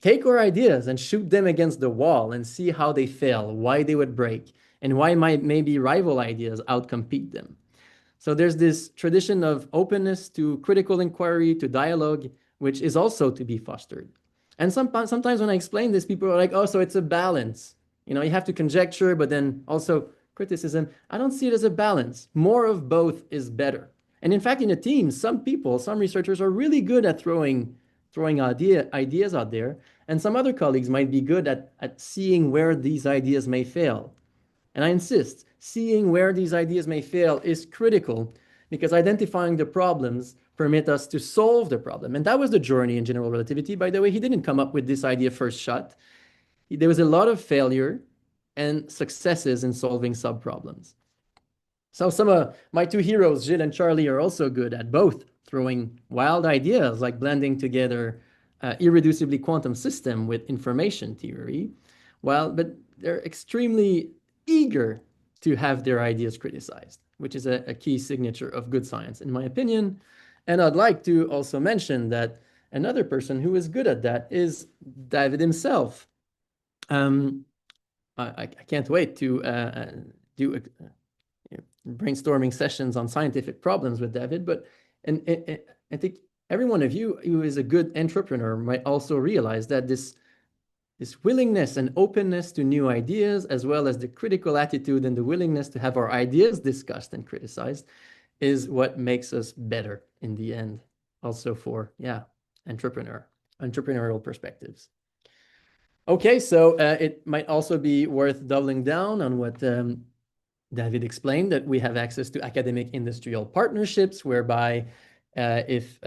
take our ideas and shoot them against the wall and see how they fail, why they would break, and why maybe rival ideas outcompete them. So there's this tradition of openness to critical inquiry, to dialogue, which is also to be fostered. And sometimes when I explain this, people are like, oh, so it's a balance. You have to conjecture, but then also criticism. I don't see it as a balance. More of both is better. And in fact, in a team, some researchers are really good at throwing ideas out there, and some other colleagues might be good at seeing where these ideas may fail. And I insist, seeing where these ideas may fail is critical because identifying the problems permit us to solve the problem. And that was the journey in general relativity. By the way, he didn't come up with this idea first shot. There was a lot of failure and successes in solving sub-problems. So some of my two heroes, Gilles and Charlie, are also good at both throwing wild ideas like blending together irreducibly quantum system with information theory, but they're extremely eager to have their ideas criticized, which is a key signature of good science, in my opinion. And I'd like to also mention that another person who is good at that is David himself. I can't wait to do brainstorming sessions on scientific problems with David, but I think every one of you who is a good entrepreneur might also realize that this willingness and openness to new ideas, as well as the critical attitude and the willingness to have our ideas discussed and criticized, is what makes us better in the end, also for, entrepreneurial perspectives. Okay, so it might also be worth doubling down on what David explained, that we have access to academic industrial partnerships, whereby if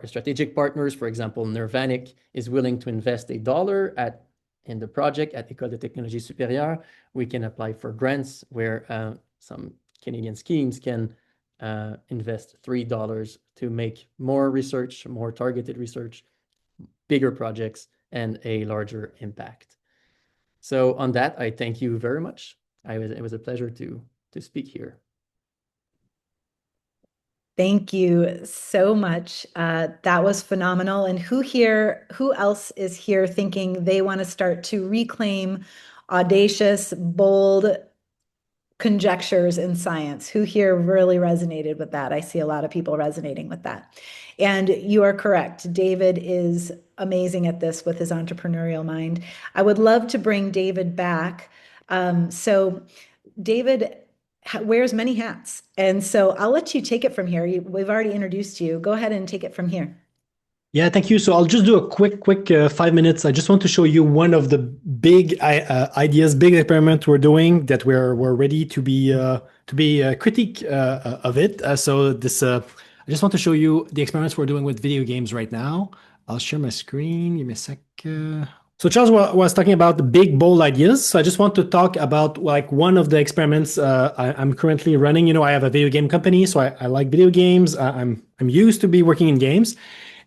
strategic partners, for example, Nirvanic, is willing to invest $1 in the project at École de Technologie Supérieure, we can apply for grants where some Canadian schemes can invest $3 to make more research, more targeted research, bigger projects, and a larger impact. So on that, I thank you very much. It was a pleasure to speak here. Thank you so much. That was phenomenal. And who else is here thinking they want to start to reclaim audacious, bold conjectures in science? Who here really resonated with that? I see a lot of people resonating with that. And you are correct. David is amazing at this with his entrepreneurial mind. I would love to bring David back. So David wears many hats. And so I'll let you take it from here. We've already introduced you. Go ahead and take it from here. Yeah, thank you. So I'll just do a quick 5 minutes. I just want to show you one of the big ideas, big experiment we're doing that we're ready to be a critique of it. So this I just want to show you the experiments we're doing with video games right now. I'll share my screen. Give me a sec. So Charles was talking about the big, bold ideas. So I just want to talk about like one of the experiments I'm currently running. You know, I have a video game company, so I like video games. I'm used to be working in games,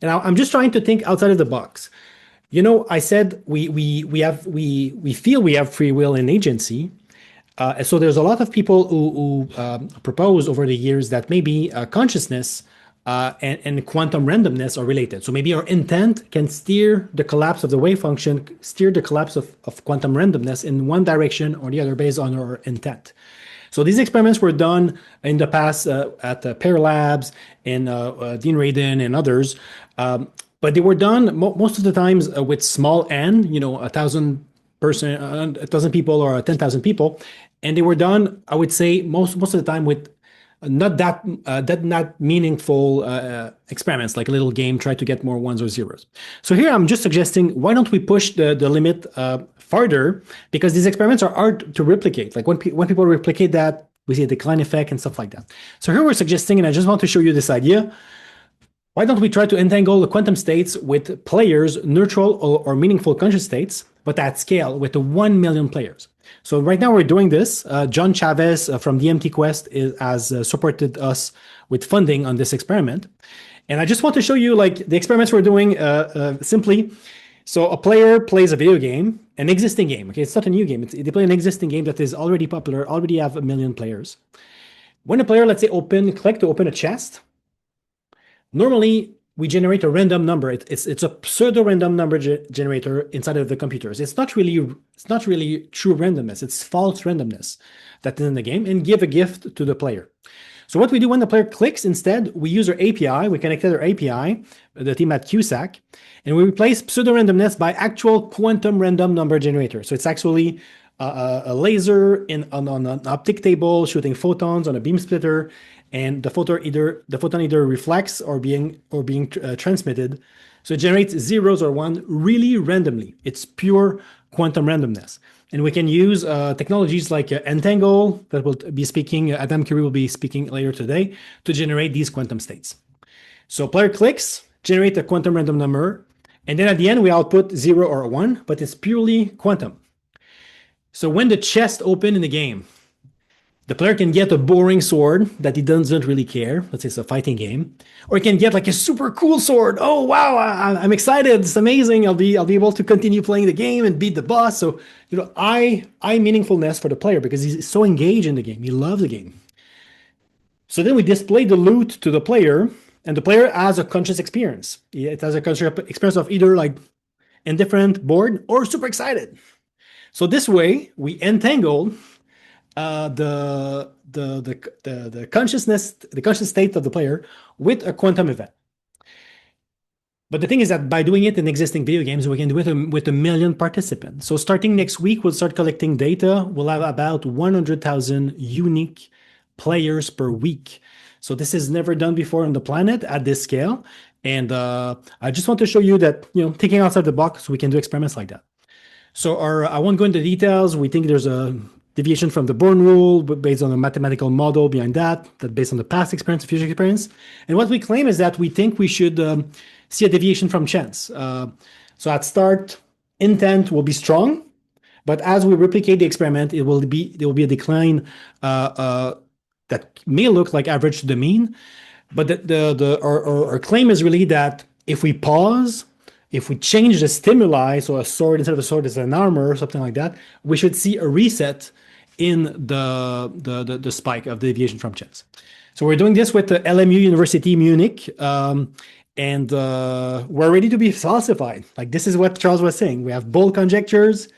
and I'm just trying to think outside of the box. You know, I said we feel we have free will and agency. So there's a lot of people who propose over the years that maybe consciousness and quantum randomness are related. So maybe our intent can steer the collapse of the wave function, steer the collapse of quantum randomness in one direction or the other based on our intent. So these experiments were done in the past at Pear Labs and Dean Radin and others, but they were done most of the times with small n, you know, 1,000 people or 10,000 people, and they were done, I would say, most of the time with not that meaningful experiments, like a little game, try to get more ones or zeros. So here I'm just suggesting, why don't we push the limit farther? Because these experiments are hard to replicate. Like when people replicate that, we see a decline effect and stuff like that. So here we're suggesting, and I just want to show you this idea, why don't we try to entangle the quantum states with players, neutral or meaningful conscious states, but at scale with the 1 million players. So right now we're doing this. John Chavez from DMT Quest has supported us with funding on this experiment. And I just want to show you like the experiments we're doing simply. So a player plays a video game, an existing game. Okay, it's not a new game. They play an existing game that is already popular, already have 1 million players. When a player, let's say, click to open a chest, normally we generate a random number. It's a pseudo random number generator inside of the computers. It's not really true randomness. It's false randomness that is in the game, and give a gift to the player. So what we do when the player clicks, instead, we use our API. We connected our API, the team at CUSAC, and we replace pseudo randomness by actual quantum random number generator. So it's actually a laser on an optic table shooting photons on a beam splitter, and the photon either reflects or being transmitted. So it generates zeros or one really randomly. It's pure quantum randomness. And we can use technologies like Entangle, that will be speaking, Adam Curie will be speaking later today, to generate these quantum states. So player clicks, generate a quantum random number, and then at the end we output 0 or 1, but it's purely quantum. So when the chest open in the game, the player can get a boring sword that he doesn't really care. Let's say it's a fighting game, or he can get like a super cool sword. Oh wow, I'm excited! It's amazing. I'll be able to continue playing the game and beat the boss. So you know, I meaningfulness for the player because he's so engaged in the game. He loves the game. So then we display the loot to the player, and the player has a conscious experience. It has a conscious experience of either like indifferent, bored, or super excited. So this way we entangle the consciousness, the conscious state of the player with a quantum event. But the thing is that by doing it in existing video games, we can do it with 1 million participants. So starting next week, we'll start collecting data. We'll have about 100,000 unique players per week. So this is never done before on the planet at this scale. And I just want to show you that, you know, thinking outside the box, we can do experiments like that. So I won't go into details. We think there's deviation from the Born rule, but based on a mathematical model behind that based on the past experience, future experience. And what we claim is that we think we should see a deviation from chance. So at start, intent will be strong, but as we replicate the experiment, there will be a decline that may look like average to the mean. But our claim is really that if we pause, if we change the stimuli, so a sword instead of a sword is an armor or something like that, we should see a reset in the spike of the deviation from chance. So we're doing this with the LMU University Munich, and we're ready to be falsified. Like this is what Charles was saying. We have bold conjectures.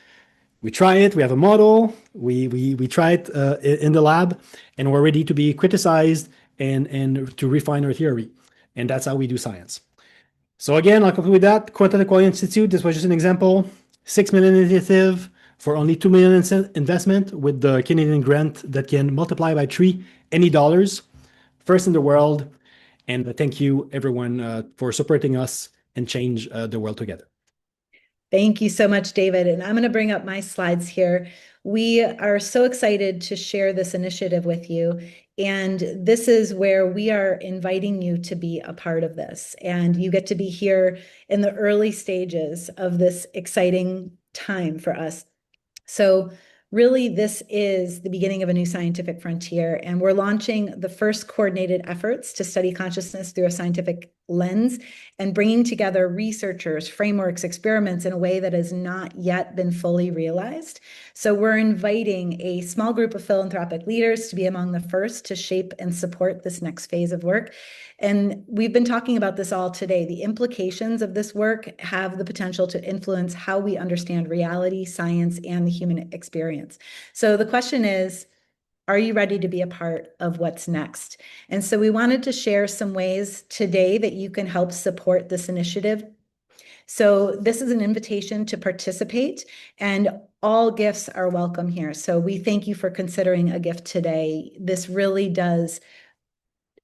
We try it. We have a model. We try it in the lab, and we're ready to be criticized and to refine our theory. And that's how we do science. So again, I'll conclude with that. Quantum Equality Institute, this was just an example. 6 million initiative for only 2 million investment with the Canadian grant that can multiply by 3 any dollars. First in the world. And thank you everyone for supporting us and change the world together. Thank you so much, David. And I'm going to bring up my slides here. We are so excited to share this initiative with you. And this is where we are inviting you to be a part of this. And you get to be here in the early stages of this exciting time for us. So really, this is the beginning of a new scientific frontier, and we're launching the first coordinated efforts to study consciousness through a scientific lens and bringing together researchers, frameworks, experiments in a way that has not yet been fully realized. So we're inviting a small group of philanthropic leaders to be among the first to shape and support this next phase of work. And we've been talking about this all today. The implications of this work have the potential to influence how we understand reality, science, and the human experience. So the question is, are you ready to be a part of what's next? And so we wanted to share some ways today that you can help support this initiative. So this is an invitation to participate, and all gifts are welcome here. So we thank you for considering a gift today. This really does,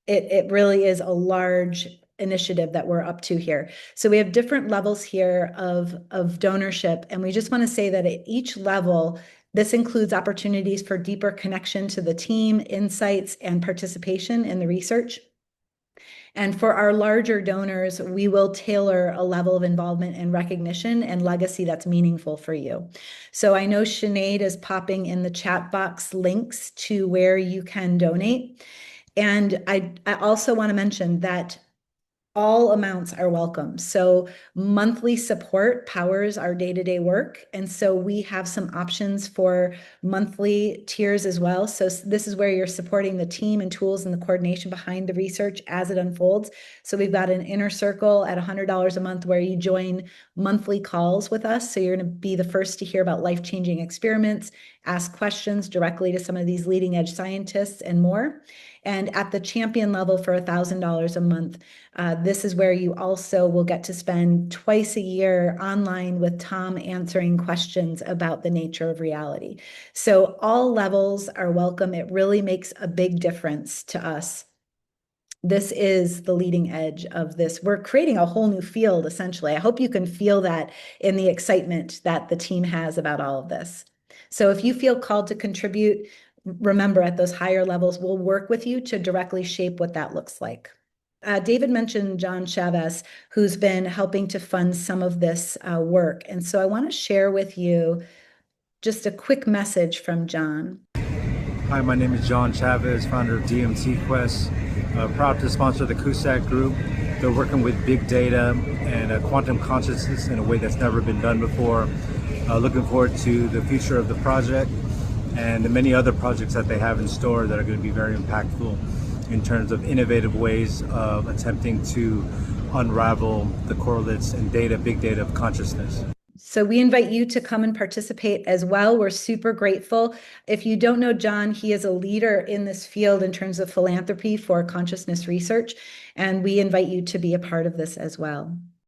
it really is a large initiative that we're up to here. So we have different levels here of donorship, and we just want to say that at each level, this includes opportunities for deeper connection to the team, insights, and participation in the research. And for our larger donors, we will tailor a level of involvement and recognition and legacy that's meaningful for you. So I know Sinead is popping in the chat box links to where you can donate. And I also want to mention that all amounts are welcome. So monthly support powers our day-to-day work. And so we have some options for monthly tiers as well. So this is where you're supporting the team and tools and the coordination behind the research as it unfolds. So we've got an inner circle at $100 a month where you join monthly calls with us. So you're going to be the first to hear about life-changing experiments, ask questions directly to some of these leading edge scientists and more. And at the champion level for $1,000 a month, this is where you also will get to spend twice a year online with Tom answering questions about the nature of reality. So all levels are welcome. It really makes a big difference to us. This is the leading edge of this. We're creating a whole new field, essentially. I hope you can feel that in the excitement that the team has about all of this. So if you feel called to contribute, remember, at those higher levels, we'll work with you to directly shape what that looks like. David mentioned John Chavez, who's been helping to fund some of this work. And so I want to share with you just a quick message from John. Hi, my name is John Chavez, founder of DMT Quest. Proud to sponsor the CUSAC group. They're working with big data and quantum consciousness in a way that's never been done before. Looking forward to the future of the project and the many other projects that they have in store that are going to be very impactful in terms of innovative ways of attempting to unravel the correlates and data, big data of consciousness. So we invite you to come and participate as well. We're super grateful. If you don't know John, he is a leader in this field in terms of philanthropy for consciousness research, and we invite you to be a part of this as well.